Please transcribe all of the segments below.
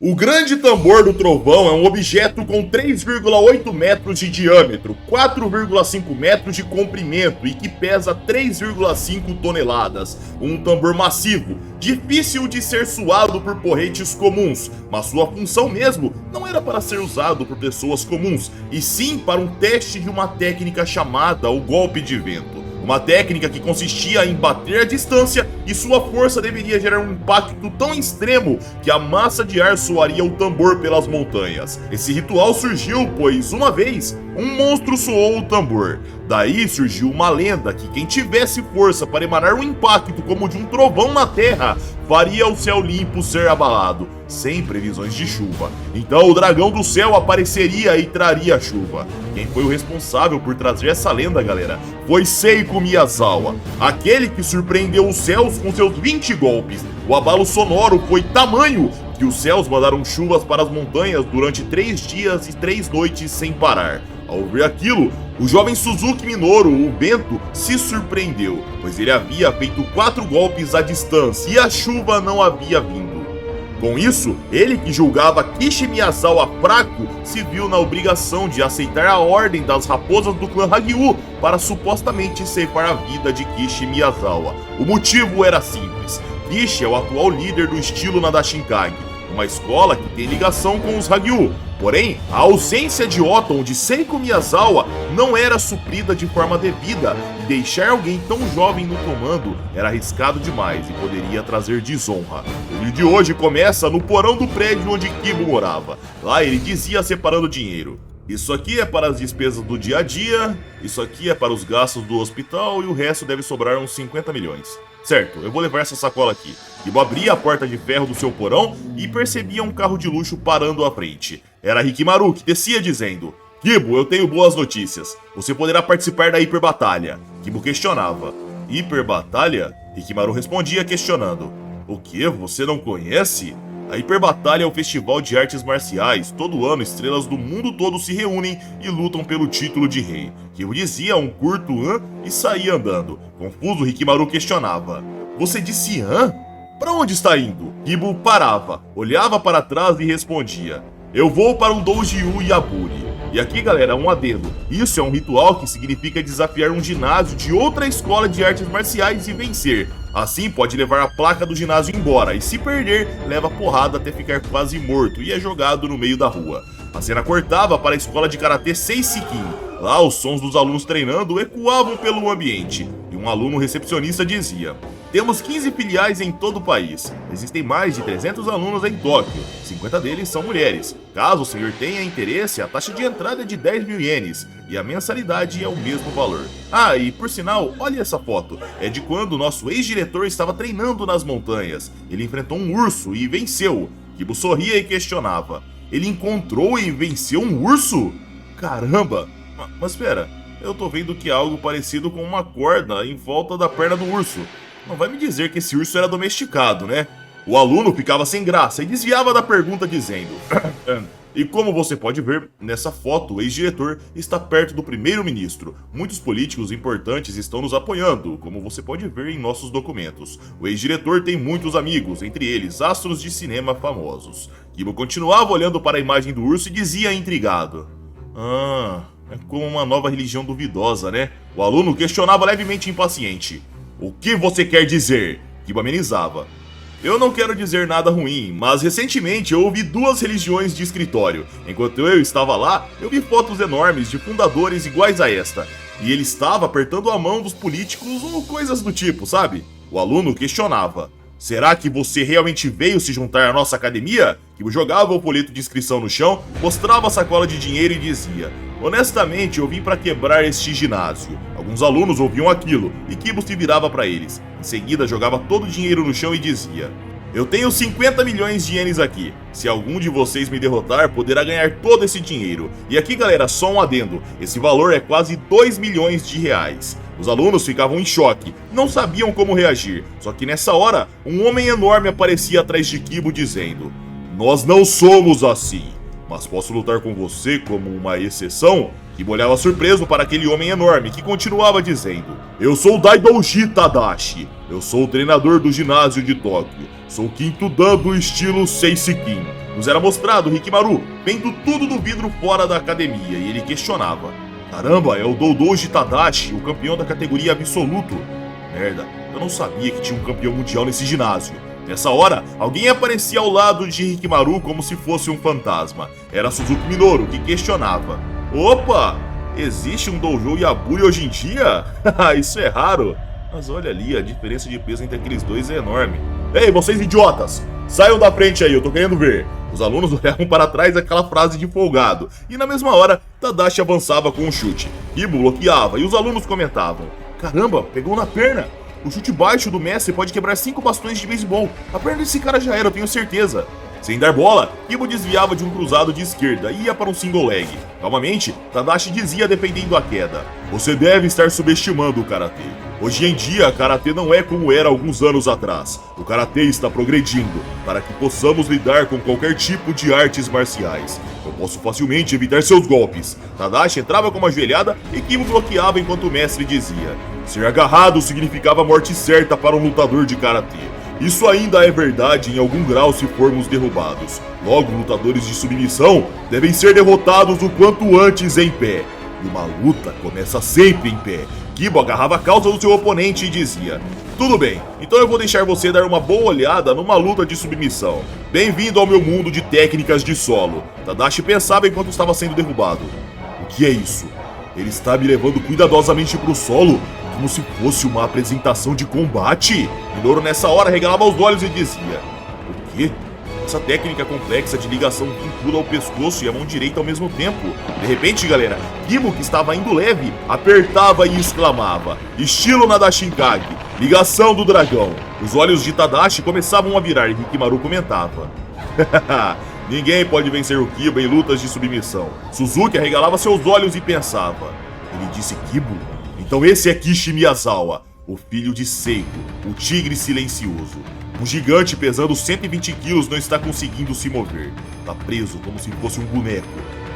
O grande tambor do trovão é um objeto com 3,8 metros de diâmetro, 4,5 metros de comprimento e que pesa 3,5 toneladas. Um tambor massivo, difícil de ser suado por porretes comuns, mas sua função mesmo não era para ser usado por pessoas comuns, e sim para um teste de uma técnica chamada o golpe de vento. Uma técnica que consistia em bater a distância e sua força deveria gerar um impacto tão extremo que a massa de ar soaria o tambor pelas montanhas. Esse ritual surgiu pois, uma vez, um monstro soou o tambor. Daí surgiu uma lenda que quem tivesse força para emanar um impacto como o de um trovão na terra, faria o céu limpo ser abalado, sem previsões de chuva. Então o dragão do céu apareceria e traria chuva. Quem foi o responsável por trazer essa lenda, galera, foi Seiko Miyazawa, aquele que surpreendeu os céus com seus 20 golpes. O abalo sonoro foi tamanho que os céus mandaram chuvas para as montanhas durante 3 dias e 3 noites sem parar. Ao ver aquilo, o jovem Suzuki Minoru, o vento, se surpreendeu, pois ele havia feito 4 golpes à distância e a chuva não havia vindo. Com isso, ele que julgava Kishi Miyazawa fraco, se viu na obrigação de aceitar a ordem das raposas do clã Hagyu para supostamente ceifar a vida de Kishi Miyazawa. O motivo era simples: Kishi é o atual líder do estilo Nadashinkage, uma escola que tem ligação com os Hagyu. Porém, a ausência de Oton de Seiko Miyazawa não era suprida de forma devida, e deixar alguém tão jovem no comando era arriscado demais e poderia trazer desonra. O vídeo de hoje começa no porão do prédio onde Kibo morava. Lá ele dizia separando dinheiro: isso aqui é para as despesas do dia a dia, isso aqui é para os gastos do hospital e o resto deve sobrar uns 50 milhões. Certo, eu vou levar essa sacola aqui. Kibo abria a porta de ferro do seu porão e percebia um carro de luxo parando à frente. Era Hikimaru que descia dizendo: Kibo, eu tenho boas notícias. Você poderá participar da Hiperbatalha. Kibo questionava: Hiperbatalha? Hikimaru respondia questionando: o que? Você não conhece? A Hiperbatalha é um festival de artes marciais. Todo ano, estrelas do mundo todo se reúnem e lutam pelo título de rei. Kibo dizia um curto e saía andando. Confuso, Hikimaru questionava: você disse Pra onde está indo? Kibo parava, olhava para trás e respondia: eu vou para um Doujin Yaburi. E aqui, galera, um adendo. Isso é um ritual que significa desafiar um ginásio de outra escola de artes marciais e vencer. Assim pode levar a placa do ginásio embora, e se perder, leva porrada até ficar quase morto e é jogado no meio da rua. A cena cortava para a escola de karatê Seisekin. Lá os sons dos alunos treinando ecoavam pelo ambiente, e um aluno recepcionista dizia: temos 15 filiais em todo o país. Existem mais de 300 alunos em Tóquio. 50 deles são mulheres. Caso o senhor tenha interesse, a taxa de entrada é de 10 mil ienes. E a mensalidade é o mesmo valor. Ah, e por sinal, olha essa foto. É de quando o nosso ex-diretor estava treinando nas montanhas. Ele enfrentou um urso e venceu. Kibo sorria e questionava: ele encontrou e venceu um urso? Caramba! Mas espera, eu tô vendo que é algo parecido com uma corda em volta da perna do urso. Não vai me dizer que esse urso era domesticado, né? O aluno ficava sem graça e desviava da pergunta dizendo: e como você pode ver, nessa foto o ex-diretor está perto do primeiro-ministro. Muitos políticos importantes estão nos apoiando, como você pode ver em nossos documentos. O ex-diretor tem muitos amigos, entre eles astros de cinema famosos. Kibo continuava olhando para a imagem do urso e dizia intrigado: é como uma nova religião duvidosa, né? O aluno questionava levemente impaciente: o que você quer dizer? Kibo amenizava: eu não quero dizer nada ruim, mas recentemente eu ouvi 2 religiões de escritório. Enquanto eu estava lá, eu vi fotos enormes de fundadores iguais a esta. E ele estava apertando a mão dos políticos ou coisas do tipo, sabe? O aluno questionava: será que você realmente veio se juntar à nossa academia? Kibo jogava o folheto de inscrição no chão, mostrava a sacola de dinheiro e dizia: honestamente, eu vim para quebrar este ginásio. Alguns alunos ouviam aquilo, e Kibo se virava para eles. Em seguida, jogava todo o dinheiro no chão e dizia: eu tenho 50 milhões de ienes aqui. Se algum de vocês me derrotar, poderá ganhar todo esse dinheiro. E aqui, galera, só um adendo: esse valor é quase 2 milhões de reais. Os alunos ficavam em choque, não sabiam como reagir. Só que nessa hora, um homem enorme aparecia atrás de Kibo dizendo: nós não somos assim, mas posso lutar com você como uma exceção? Kibo olhava surpreso para aquele homem enorme que continuava dizendo: eu sou Daidouji Tadashi. Eu sou o treinador do ginásio de Tóquio. Sou o quinto dan do estilo Seisekin. Nos era mostrado Rikimaru vendo tudo do vidro fora da academia e ele questionava: caramba, é o Doudouji Tadashi, o campeão da categoria absoluto. Merda, eu não sabia que tinha um campeão mundial nesse ginásio. Nessa hora, alguém aparecia ao lado de Rikimaru como se fosse um fantasma. Era Suzuki Minoru, que questionava: opa, existe um Dojo Yaburi hoje em dia? Isso é raro. Mas olha ali, a diferença de peso entre aqueles dois é enorme. Ei, vocês idiotas! Saiam da frente aí, eu tô querendo ver. Os alunos olhavam para trás aquela frase de folgado. E na mesma hora, Tadashi avançava com um chute. Kibo bloqueava e os alunos comentavam: caramba, pegou na perna. O chute baixo do mestre pode quebrar 5 bastões de beisebol. A perna desse cara já era, eu tenho certeza. Sem dar bola, Kibo desviava de um cruzado de esquerda e ia para um single leg. Calmamente, Tadashi dizia defendendo a queda: você deve estar subestimando o karatê. Hoje em dia, karatê não é como era alguns anos atrás. O karatê está progredindo para que possamos lidar com qualquer tipo de artes marciais. Eu posso facilmente evitar seus golpes. Tadashi entrava com uma joelhada e Kibo bloqueava enquanto o mestre dizia: ser agarrado significava morte certa para um lutador de karatê. Isso ainda é verdade em algum grau se formos derrubados. Logo, lutadores de submissão devem ser derrotados o quanto antes em pé. E uma luta começa sempre em pé. Kibo agarrava a calça do seu oponente e dizia: tudo bem, então eu vou deixar você dar uma boa olhada numa luta de submissão. Bem-vindo ao meu mundo de técnicas de solo. Tadashi pensava enquanto estava sendo derrubado: o que é isso? Ele está me levando cuidadosamente pro solo, como se fosse uma apresentação de combate. Minoru nessa hora regalava os olhos e dizia: o quê? Essa técnica complexa de ligação vincula o pescoço e a mão direita ao mesmo tempo. De repente, galera, Kibo, que estava indo leve, apertava e exclamava: estilo Nadashinkage, ligação do dragão. Os olhos de Tadashi começavam a virar e Rikimaru comentava: ninguém pode vencer o Kibo em lutas de submissão. Suzuki arregalava seus olhos e pensava: ele disse Kibo? Então esse é Kishi Miyazawa, o filho de Seiko, o tigre silencioso. Um gigante pesando 120 quilos não está conseguindo se mover. Tá preso como se fosse um boneco.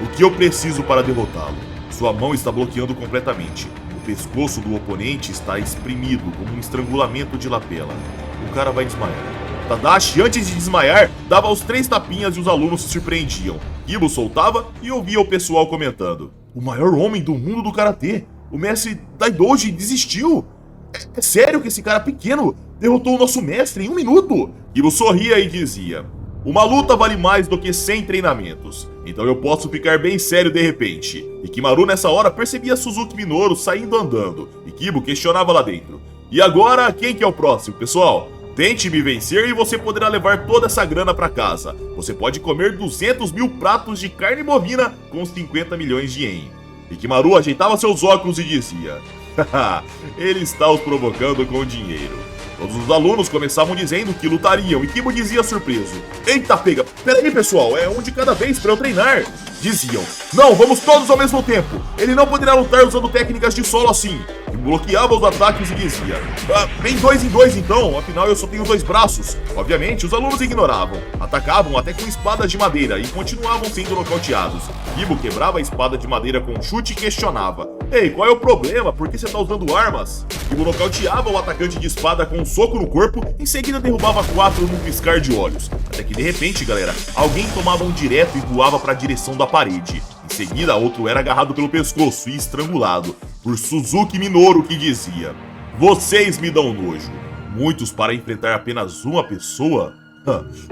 O que eu preciso para derrotá-lo? Sua mão está bloqueando completamente. O pescoço do oponente está espremido como um estrangulamento de lapela. O cara vai desmaiar. Tadashi, antes de desmaiar, dava os 3 tapinhas e os alunos se surpreendiam. Kibo soltava e ouvia o pessoal comentando: o maior homem do mundo do karatê, o mestre Daidoji, desistiu. É sério que esse cara pequeno derrotou o nosso mestre em 1 minuto? Kibo sorria e dizia: uma luta vale mais do que 100 treinamentos, então eu posso ficar bem sério de repente. Rikimaru nessa hora percebia Suzuki Minoru saindo andando, e Kibo questionava lá dentro: e agora, quem que é o próximo, pessoal? Tente me vencer e você poderá levar toda essa grana pra casa. Você pode comer 200 mil pratos de carne bovina com 50 milhões de ien. Rikimaru ajeitava seus óculos e dizia: haha, ele está os provocando com dinheiro. Todos os alunos começavam dizendo que lutariam e Kibo dizia surpreso: eita pega, peraí pessoal, é um de cada vez pra eu treinar. Diziam: não, vamos todos ao mesmo tempo. Ele não poderá lutar usando técnicas de solo assim. Kibo bloqueava os ataques e dizia: vem 2 em 2 então, afinal eu só tenho 2 braços. Obviamente os alunos ignoravam, atacavam até com espadas de madeira e continuavam sendo nocauteados. Kibo quebrava a espada de madeira com um chute e questionava: ei, qual é o problema? Por que você tá usando armas? Kibo nocauteava o atacante de espada com um soco no corpo, em seguida derrubava 4 num piscar de olhos. Até que de repente, galera, alguém tomava um direto e voava para a direção da parede. Em seguida, outro era agarrado pelo pescoço e estrangulado por Suzuki Minoru, que dizia: vocês me dão nojo. Muitos para enfrentar apenas uma pessoa?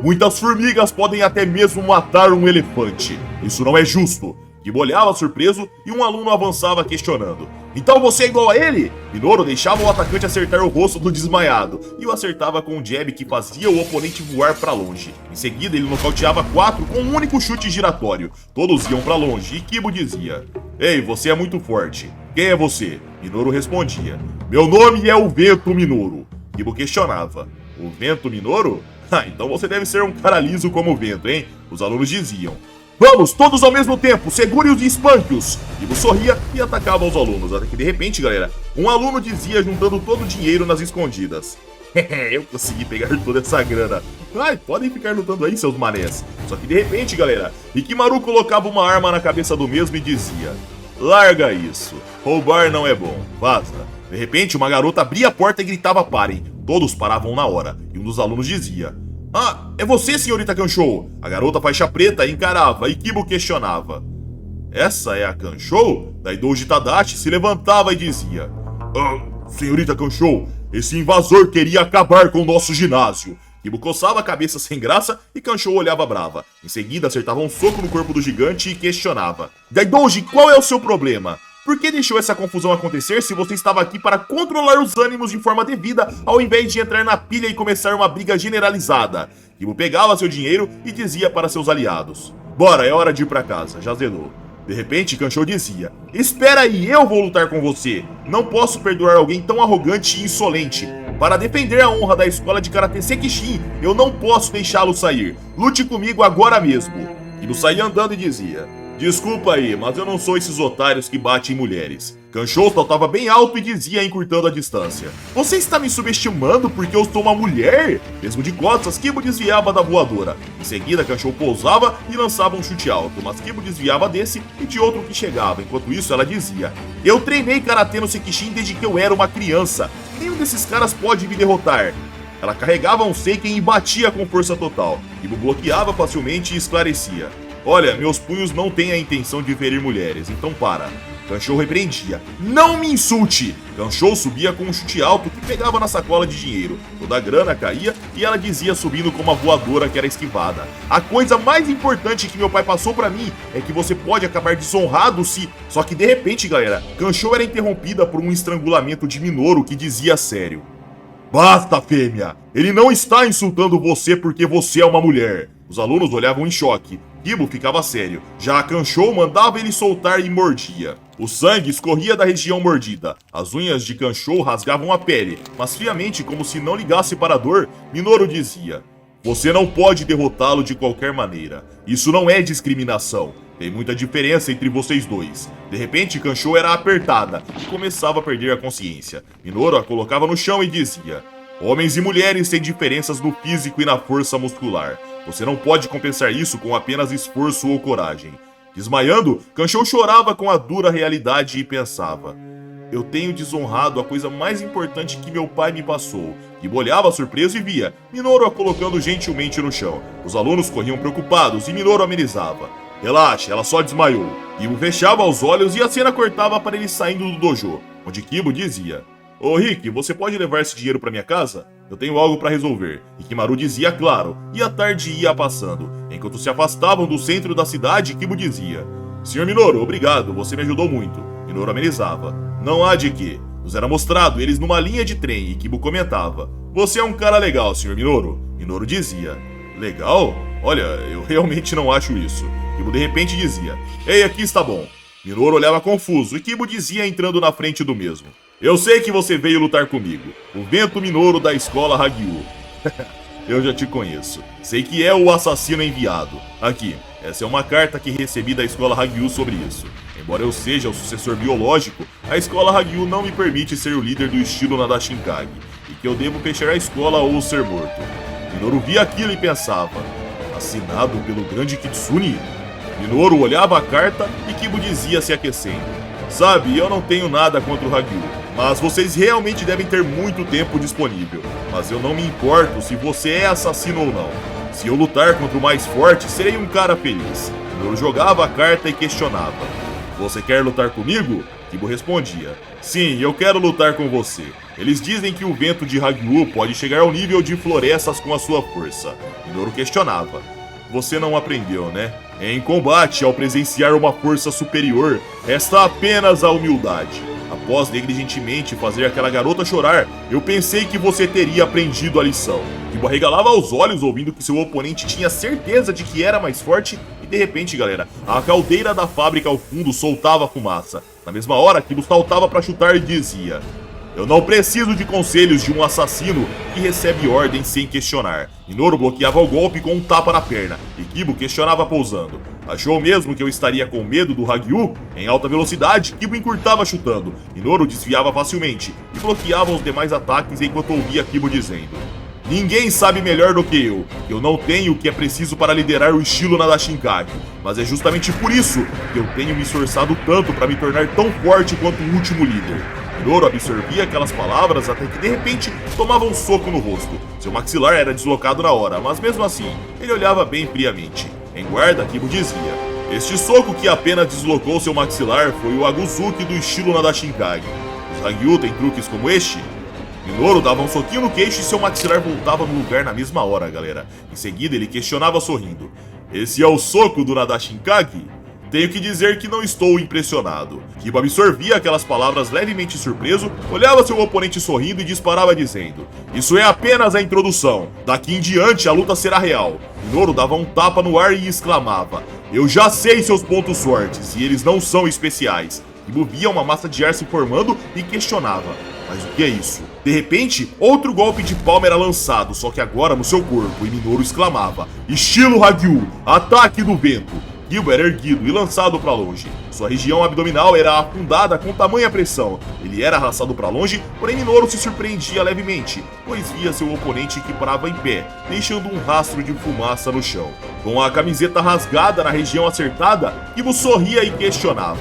Muitas formigas podem até mesmo matar um elefante. Isso não é justo. Kibo olhava surpreso e um aluno avançava questionando: então você é igual a ele? Minoru deixava o atacante acertar o rosto do desmaiado e o acertava com um jab que fazia o oponente voar pra longe. Em seguida ele nocauteava 4 com um único chute giratório. Todos iam pra longe e Kibo dizia: ei, você é muito forte. Quem é você? Minoru respondia: meu nome é o Vento Minoru. Kibo questionava: o Vento Minoru? Então você deve ser um cara liso como o vento, hein? Os alunos diziam: vamos, todos ao mesmo tempo, segure-os e espanque-os. Kibo sorria e atacava os alunos, até que de repente, galera, um aluno dizia juntando todo o dinheiro nas escondidas: eu consegui pegar toda essa grana. Ai, podem ficar lutando aí, seus manés. Só que de repente, galera, Rikimaru colocava uma arma na cabeça do mesmo e dizia: larga isso, roubar não é bom, vaza. De repente, uma garota abria a porta e gritava: parem. Todos paravam na hora, e um dos alunos dizia: Ah, é você, senhorita Kanshou? A garota faixa preta encarava e Kibo questionava. Essa é a Kanshou? Daidoji Tadashi se levantava e dizia: senhorita Kanshou, esse invasor queria acabar com o nosso ginásio. Kibo coçava a cabeça sem graça e Kanshou olhava brava. Em seguida acertava um soco no corpo do gigante e questionava: Daidoji, qual é o seu problema? Por que deixou essa confusão acontecer se você estava aqui para controlar os ânimos de forma devida, ao invés de entrar na pilha e começar uma briga generalizada? Kibo pegava seu dinheiro e dizia para seus aliados: Bora, é hora de ir para casa, já zelou. De repente, Kanshou dizia: Espera aí, eu vou lutar com você. Não posso perdoar alguém tão arrogante e insolente. Para defender a honra da escola de Karate Sekishin, eu não posso deixá-lo sair. Lute comigo agora mesmo. Kibo saía andando e dizia: Desculpa aí, mas eu não sou esses otários que batem em mulheres. Kanshou saltava bem alto e dizia, encurtando a distância: Você está me subestimando porque eu sou uma mulher? Mesmo de costas, Kibo desviava da voadora. Em seguida, Kanshou pousava e lançava um chute alto, mas Kibo desviava desse e de outro que chegava. Enquanto isso, ela dizia: Eu treinei karatê no Sekishin desde que eu era uma criança. Nenhum desses caras pode me derrotar. Ela carregava um Seiken e batia com força total. Kibo bloqueava facilmente e esclarecia: Olha, meus punhos não têm a intenção de ferir mulheres, então para. Kanshou repreendia: Não me insulte! Kanshou subia com um chute alto que pegava na sacola de dinheiro. Toda a grana caía e ela dizia subindo como uma voadora que era esquivada: A coisa mais importante que meu pai passou pra mim é que você pode acabar desonrado se... Só que de repente, galera, Kanshou era interrompida por um estrangulamento de Minoru que dizia sério: Basta, fêmea! Ele não está insultando você porque você é uma mulher. Os alunos olhavam em choque. Kibo ficava sério. Já a Kanshou mandava ele soltar e mordia. O sangue escorria da região mordida. As unhas de Kanshou rasgavam a pele, mas friamente, como se não ligasse para a dor, Minoru dizia: Você não pode derrotá-lo de qualquer maneira. Isso não é discriminação. Tem muita diferença entre vocês dois. De repente, Kanshou era apertada e começava a perder a consciência. Minoru a colocava no chão e dizia: Homens e mulheres têm diferenças no físico e na força muscular. Você não pode compensar isso com apenas esforço ou coragem. Desmaiando, Kanshou chorava com a dura realidade e pensava: Eu tenho desonrado a coisa mais importante que meu pai me passou. Kibo olhava surpreso e via Minoru a colocando gentilmente no chão. Os alunos corriam preocupados e Minoru amenizava: Relaxe, ela só desmaiou. Kibo fechava os olhos e a cena cortava para ele saindo do dojo, onde Kibo dizia: Ô Rick, você pode levar esse dinheiro para minha casa? Eu tenho algo para resolver. Hikimaru dizia claro, e a tarde ia passando. Enquanto se afastavam do centro da cidade, Kibo dizia: Senhor Minoru, obrigado, você me ajudou muito. Minoru amenizava: Não há de quê. Nos era mostrado eles numa linha de trem e Kibo comentava: Você é um cara legal, Senhor Minoru. Minoru dizia: Legal? Olha, eu realmente não acho isso. Kibo de repente dizia: Ei, aqui está bom. Minoru olhava confuso e Kibo dizia entrando na frente do mesmo: Eu sei que você veio lutar comigo. O Vento Minoru da escola Hagyu. Eu já te conheço. Sei que é o assassino enviado. Aqui, essa é uma carta que recebi da escola Hagyu sobre isso. Embora eu seja o sucessor biológico, a escola Hagyu não me permite ser o líder do estilo Nadashinkage, e que eu devo fechar a escola ou ser morto. Minoru via aquilo e pensava: Assinado pelo grande Kitsune? Minoru olhava a carta e Kibo dizia se aquecendo: Sabe, eu não tenho nada contra o Hagyu, mas vocês realmente devem ter muito tempo disponível. Mas eu não me importo se você é assassino ou não. Se eu lutar contra o mais forte, serei um cara feliz. Minoru jogava a carta e questionava: Você quer lutar comigo? Kibo respondia: Sim, eu quero lutar com você. Eles dizem que o vento de Hagyu pode chegar ao nível de florestas com a sua força. Minoru questionava: Você não aprendeu, né? Em combate, ao presenciar uma força superior, resta apenas a humildade. Após negligentemente fazer aquela garota chorar, eu pensei que você teria aprendido a lição. Kibo arregalava os olhos ouvindo que seu oponente tinha certeza de que era mais forte e de repente, galera, a caldeira da fábrica ao fundo soltava fumaça. Na mesma hora, Kibo saltava para chutar e dizia: Eu não preciso de conselhos de um assassino que recebe ordens sem questionar. Minoru bloqueava o golpe com um tapa na perna e Kibo questionava pousando: Achou mesmo que eu estaria com medo do Hagyu? Em alta velocidade, Kibo encurtava chutando. Minoru desviava facilmente e bloqueava os demais ataques enquanto ouvia Kibo dizendo: Ninguém sabe melhor do que eu não tenho o que é preciso para liderar o estilo Nadashinkage, mas é justamente por isso que eu tenho me esforçado tanto para me tornar tão forte quanto o último líder. Minoru absorvia aquelas palavras até que de repente tomava um soco no rosto. Seu maxilar era deslocado na hora, mas mesmo assim, ele olhava bem friamente. Em guarda, Kibo dizia: este soco que apenas deslocou seu maxilar foi o Aguzuki do estilo Nadashinkage. Os Hagyu têm truques como este? Minoru dava um soquinho no queixo e seu maxilar voltava no lugar na mesma hora, galera. Em seguida, ele questionava sorrindo: esse é o soco do Nadashinkage? Tenho que dizer que não estou impressionado. Kiba absorvia aquelas palavras levemente surpreso, olhava seu oponente sorrindo e disparava dizendo: isso é apenas a introdução. Daqui em diante a luta será real. Minoru dava um tapa no ar e exclamava: eu já sei seus pontos fortes e eles não são especiais. Kiba via uma massa de ar se formando e questionava: mas o que é isso? De repente, outro golpe de palma era lançado, só que agora no seu corpo, e Minoru exclamava: estilo Hagyu, ataque do vento. Kiba era erguido e lançado para longe. Sua região abdominal era afundada com tamanha pressão. Ele era arrastado para longe, porém Minoru se surpreendia levemente, pois via seu oponente que parava em pé, deixando um rastro de fumaça no chão. Com a camiseta rasgada na região acertada, Kiba sorria e questionava: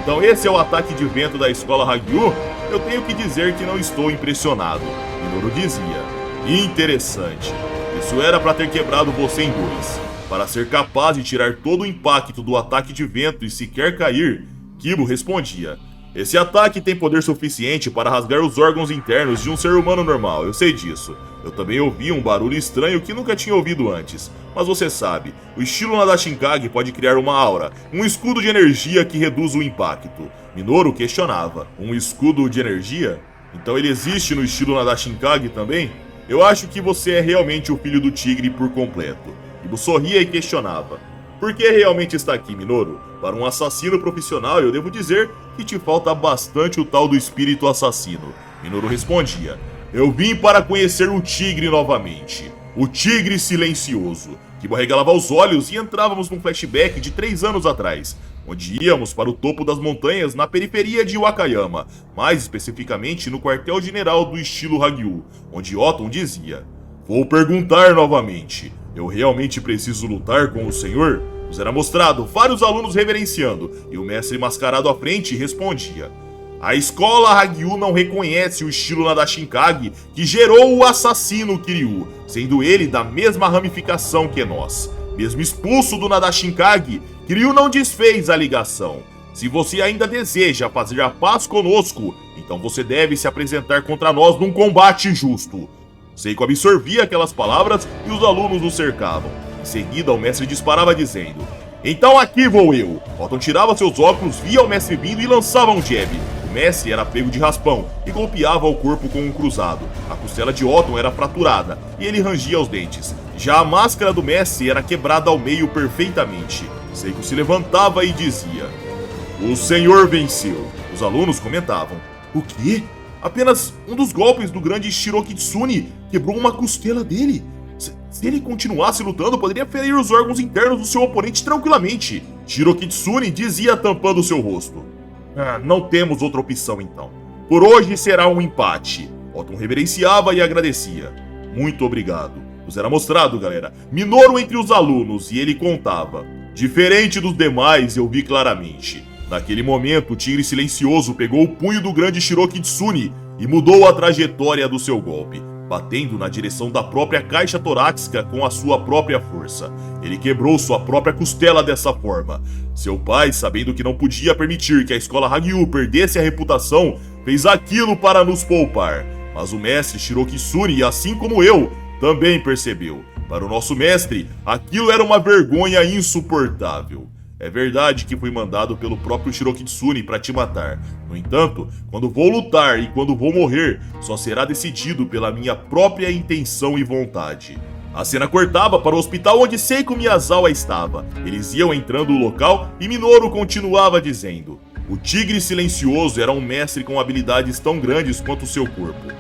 então esse é o ataque de vento da escola Hagyu? Eu tenho que dizer que não estou impressionado. Minoru dizia: interessante. Isso era para ter quebrado você em dois. Para ser capaz de tirar todo o impacto do ataque de vento e sequer cair, Kibo respondia: esse ataque tem poder suficiente para rasgar os órgãos internos de um ser humano normal, eu sei disso. Eu também ouvi um barulho estranho que nunca tinha ouvido antes. Mas você sabe, o estilo Nadashinkage pode criar uma aura, um escudo de energia que reduz o impacto. Minoru questionava: um escudo de energia? Então ele existe no estilo Nadashinkage também? Eu acho que você é realmente o filho do tigre por completo. Kibo sorria e questionava: por que realmente está aqui, Minoru? Para um assassino profissional, eu devo dizer que te falta bastante o tal do espírito assassino. Minoru respondia: eu vim para conhecer o tigre novamente. O tigre silencioso. Kibo arregalava os olhos e entrávamos num flashback de 3 anos atrás, onde íamos para o topo das montanhas na periferia de Wakayama, mais especificamente no quartel-general do estilo Hagyu, onde Oton dizia: vou perguntar novamente. Eu realmente preciso lutar com o senhor? Nos era mostrado vários alunos reverenciando, e o mestre mascarado à frente respondia: a escola Hagyu não reconhece o estilo Nadashinkage que gerou o assassino Kiryu, sendo ele da mesma ramificação que nós. Mesmo expulso do Nadashinkage, Kiryu não desfez a ligação. Se você ainda deseja fazer a paz conosco, então você deve se apresentar contra nós num combate justo. Seiko absorvia aquelas palavras e os alunos o cercavam. Em seguida, o mestre disparava dizendo: então aqui vou eu. Oton tirava seus óculos, via o mestre vindo e lançava um jab. O mestre era pego de raspão e golpeava o corpo com um cruzado. A costela de Oton era fraturada e ele rangia os dentes. Já a máscara do mestre era quebrada ao meio perfeitamente. Seiko se levantava e dizia: o senhor venceu. Os alunos comentavam: o quê? Apenas um dos golpes do grande Shiroki Tsune quebrou uma costela dele. Se ele continuasse lutando, poderia ferir os órgãos internos do seu oponente tranquilamente. Shiroki Tsune dizia tampando seu rosto: não temos outra opção então. Por hoje será um empate. Oton reverenciava e agradecia: muito obrigado. Nos era mostrado, galera, Minoru entre os alunos e ele contava: diferente dos demais, eu vi claramente. Naquele momento, o tigre silencioso pegou o punho do grande Shiroki Tsune e mudou a trajetória do seu golpe, batendo na direção da própria caixa torácica com a sua própria força. Ele quebrou sua própria costela dessa forma. Seu pai, sabendo que não podia permitir que a escola Hagyu perdesse a reputação, fez aquilo para nos poupar. Mas o mestre Shiroki Tsune, assim como eu, também percebeu. Para o nosso mestre, aquilo era uma vergonha insuportável. É verdade que fui mandado pelo próprio Shiroki Tsune para te matar. No entanto, quando vou lutar e quando vou morrer, só será decidido pela minha própria intenção e vontade. A cena cortava para o hospital onde Seiko Miyazawa estava. Eles iam entrando no local e Minoru continuava dizendo: o tigre silencioso era um mestre com habilidades tão grandes quanto seu corpo.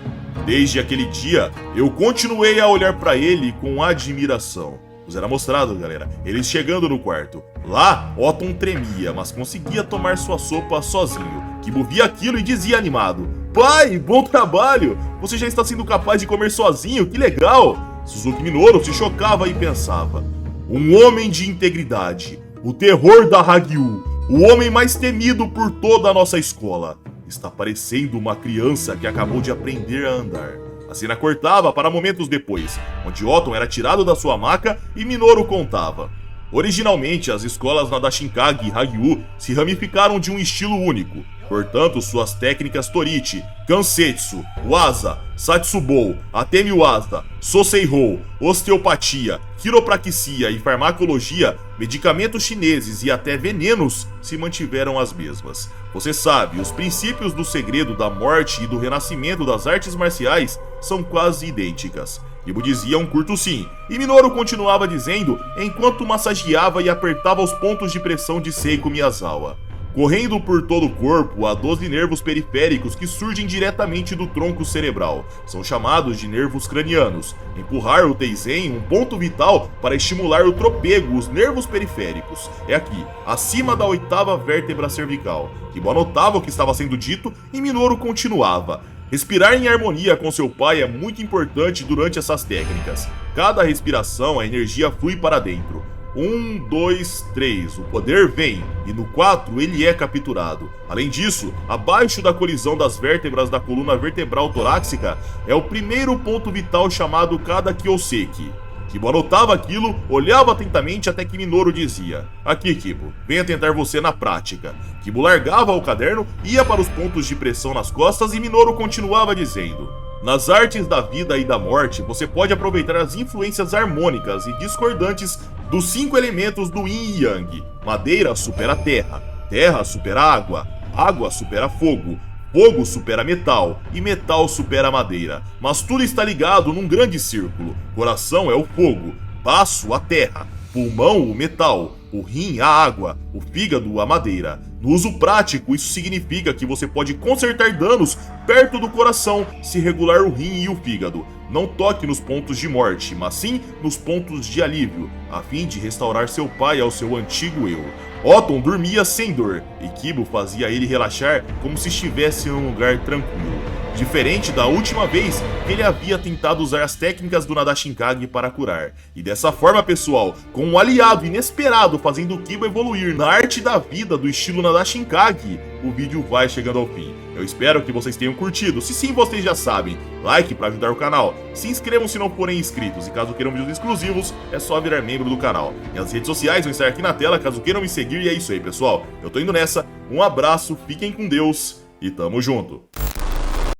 Desde aquele dia, eu continuei a olhar para ele com admiração. Nos era mostrado, galera, eles chegando no quarto. Lá, Oton tremia, mas conseguia tomar sua sopa sozinho. Kibo via aquilo e dizia animado: pai, bom trabalho! Você já está sendo capaz de comer sozinho, que legal! Suzuki Minoru se chocava e pensava: um homem de integridade, o terror da Hagyu, o homem mais temido por toda a nossa escola, está parecendo uma criança que acabou de aprender a andar. A cena cortava para momentos depois, onde Otton era tirado da sua maca e Minoru contava. Originalmente, as escolas Nadashinkage e Hagyu se ramificaram de um estilo único, portanto suas técnicas Torichi, Kansetsu, Waza, Satsubou, Atemiwaza, Soseihou, osteopatia, quiropraxia e farmacologia, medicamentos chineses e até venenos se mantiveram as mesmas. Você sabe, os princípios do segredo da morte e do renascimento das artes marciais são quase idênticas. Kibo dizia um curto sim, e Minoru continuava dizendo enquanto massageava e apertava os pontos de pressão de Seiko Miyazawa. Correndo por todo o corpo, há 12 nervos periféricos que surgem diretamente do tronco cerebral. São chamados de nervos cranianos. Empurrar o Teizen, um ponto vital para estimular o tropego, os nervos periféricos. É aqui, acima da 8ª vértebra cervical. Kibo anotava o que estava sendo dito e Minoru continuava. Respirar em harmonia com seu pai é muito importante durante essas técnicas. Cada respiração, a energia flui para dentro. 1, 2, 3, o poder vem, e no 4 ele é capturado. Além disso, abaixo da colisão das vértebras da coluna vertebral torácica é o primeiro ponto vital chamado Kada Kyoseki. Kibo anotava aquilo, olhava atentamente até que Minoru dizia: aqui, Kibo, venha tentar você na prática. Kibo largava o caderno, ia para os pontos de pressão nas costas e Minoru continuava dizendo: nas artes da vida e da morte, você pode aproveitar as influências harmônicas e discordantes dos 5 elementos do Yin e Yang. Madeira supera terra, terra supera água, água supera fogo, fogo supera metal e metal supera madeira. Mas tudo está ligado num grande círculo. Coração é o fogo, baço a terra, pulmão o metal, o rim a água, o fígado a madeira. No uso prático, isso significa que você pode consertar danos perto do coração se regular o rim e o fígado. Não toque nos pontos de morte, mas sim nos pontos de alívio, a fim de restaurar seu pai ao seu antigo eu. Otton dormia sem dor, e Kibo fazia ele relaxar como se estivesse em um lugar tranquilo. Diferente da última vez que ele havia tentado usar as técnicas do Nadashinkage para curar. E dessa forma, pessoal, com um aliado inesperado fazendo o Kibo evoluir na arte da vida do estilo Nadashinkage, o vídeo vai chegando ao fim. Eu espero que vocês tenham curtido. Se sim, vocês já sabem, like para ajudar o canal. Se inscrevam se não forem inscritos e caso queiram vídeos exclusivos, é só virar membro do canal. Minhas redes sociais vão estar aqui na tela caso queiram me seguir e é isso aí, pessoal. Eu tô indo nessa, um abraço, fiquem com Deus e tamo junto.